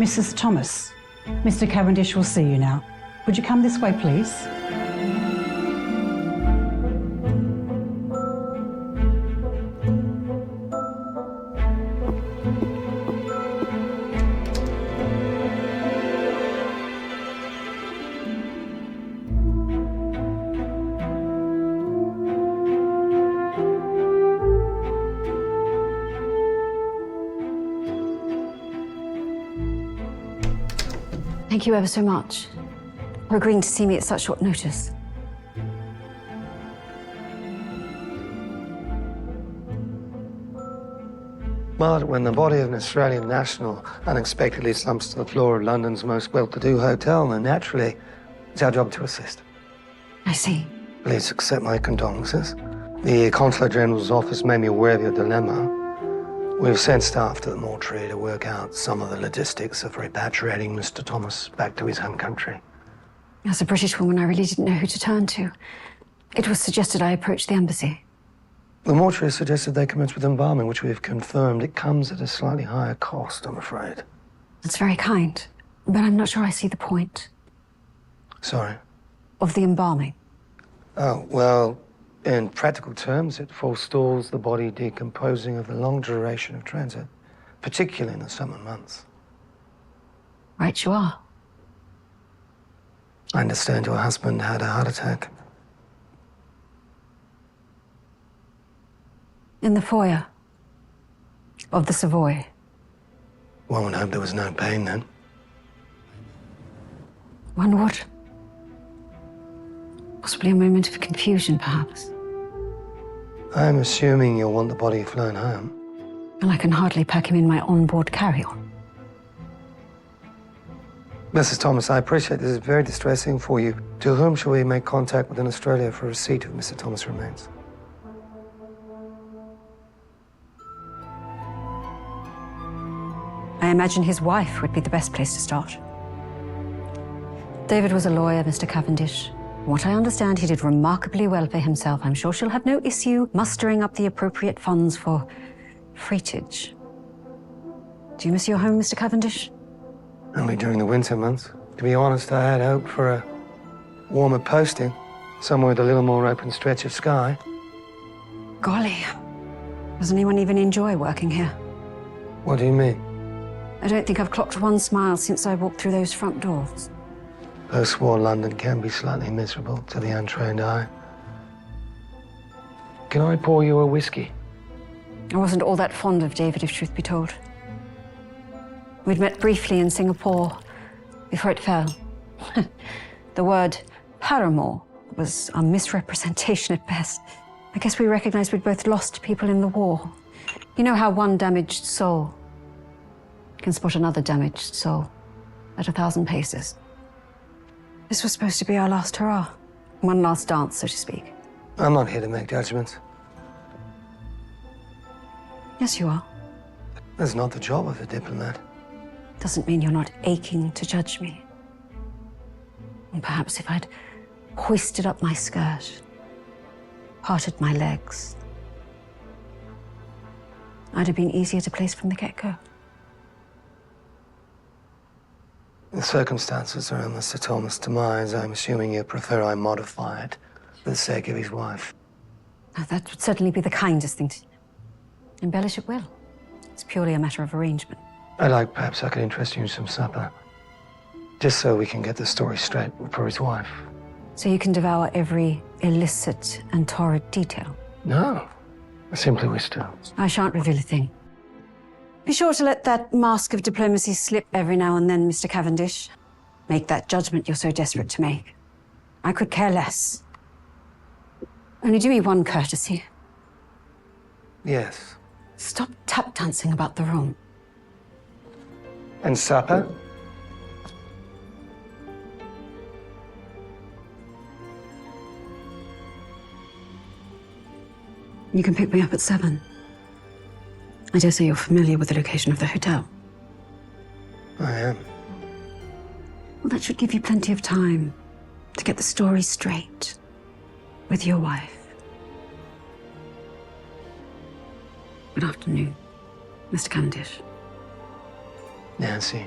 Mrs. Thomas, Mr. Cavendish will see you now. Would you come this way, please? Thank you ever so much for agreeing to see me at such short notice. But when the body of an Australian national unexpectedly slumps to the floor of London's most well-to-do hotel, then naturally, it's our job to assist. I see. Please accept my condolences. The Consular General's office made me aware of your dilemma. We've sent staff to the mortuary to work out some of the logistics of repatriating Mr. Thomas back to his home country. As a British woman, I really didn't know who to turn to. It was suggested I approach the embassy. The mortuary suggested they commence with embalming, which we've confirmed. It comes at a slightly higher cost, I'm afraid. That's very kind, but I'm not sure I see the point. Sorry? Of the embalming. Oh, well, in practical terms, it forestalls the body decomposing of the long duration of transit, particularly in the summer months. Right you are. I understand your husband had a heart attack. In the foyer of the Savoy. One would hope there was no pain then. One would. Possibly a moment of confusion, perhaps. I'm assuming you'll want the body flown home. And I can hardly pack him in my onboard carry-on. Mrs. Thomas, I appreciate this is very distressing for you. To whom shall we make contact within Australia for receipt of Mr. Thomas' remains? I imagine his wife would be the best place to start. David was a lawyer, Mr. Cavendish. What I understand, he did remarkably well for himself. I'm sure she'll have no issue mustering up the appropriate funds for freightage. Do you miss your home, Mr. Cavendish? Only during the winter months. To be honest, I had hoped for a warmer posting, somewhere with a little more open stretch of sky. Golly, does anyone even enjoy working here? What do you mean? I don't think I've clocked one smile since I walked through those front doors. Post-war London can be slightly miserable to the untrained eye. Can I pour you a whiskey? I wasn't all that fond of David, if truth be told. We'd met briefly in Singapore before it fell. The word paramour was a misrepresentation at best. I guess we recognized we'd both lost people in the war. You know how one damaged soul can spot another damaged soul at 1,000 paces. This was supposed to be our last hurrah. One last dance, so to speak. I'm not here to make judgments. Yes, you are. That's not the job of a diplomat. Doesn't mean you're not aching to judge me. And perhaps if I'd hoisted up my skirt, parted my legs, I'd have been easier to place from the get-go. The circumstances around Mr. Thomas' demise, I'm assuming you prefer I modify it for the sake of his wife. Now, that would certainly be the kindest thing to embellish at will. It's purely a matter of arrangement. I'd like perhaps I could interest you in some supper, just so we can get the story straight for his wife. So you can devour every illicit and torrid detail? No, I simply wish to. I shan't reveal a thing. Be sure to let that mask of diplomacy slip every now and then, Mr. Cavendish. Make that judgment you're so desperate to make. I could care less. Only do me one courtesy. Yes. Stop tap dancing about the room. And supper? You can pick me up at 7. I dare say you're familiar with the location of the hotel. I am. Well, that should give you plenty of time to get the story straight with your wife. Good afternoon, Mr. Cavendish. Nancy.